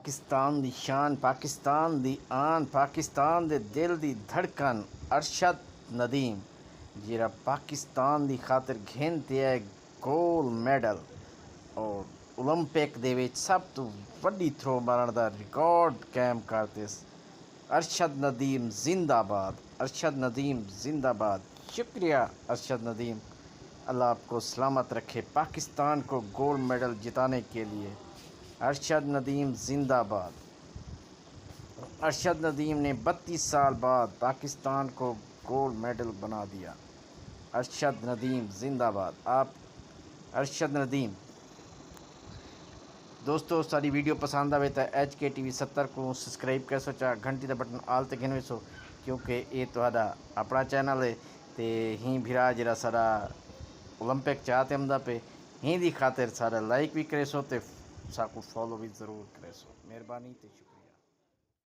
پاکستان دی شان، پاکستان دی آن، پاکستان دے دل دی دھڑکن ارشد ندیم جیڑا پاکستان دی خاطر گھنتے ہے گولڈ میڈل اور اولمپک دے وچ سب تو وڈی تھرو مارن دا ریکارڈ قائم کرتے. ارشد ندیم زندہ باد، ارشد ندیم زندہ باد. شکریہ ارشد ندیم، اللہ آپ کو سلامت رکھے پاکستان کو گولڈ میڈل جتانے کے لیے. ارشد ندیم زندہ باد. ارشد ندیم نے 32 سال بعد پاکستان کو گولڈ میڈل بنا دیا. ارشد ندیم زندہ باد. آپ ارشد ندیم. دوستو ساری ویڈیو پسند آئے تو HK TV 70 کو سبسکرائب کر سو، چاہ گھنٹی دا بٹن آل تے گھنوے سو، کیونکہ یہ تہاڈا اپنا چینل ہے تے ہی بھرا جڑا سارا اولمپک چاہتے ہم دا پہ ہی دی خاطر سارا لائک بھی کرے سو تے ساکو فالو بھی ضرور کرے سو. مہربانی تے شکریہ.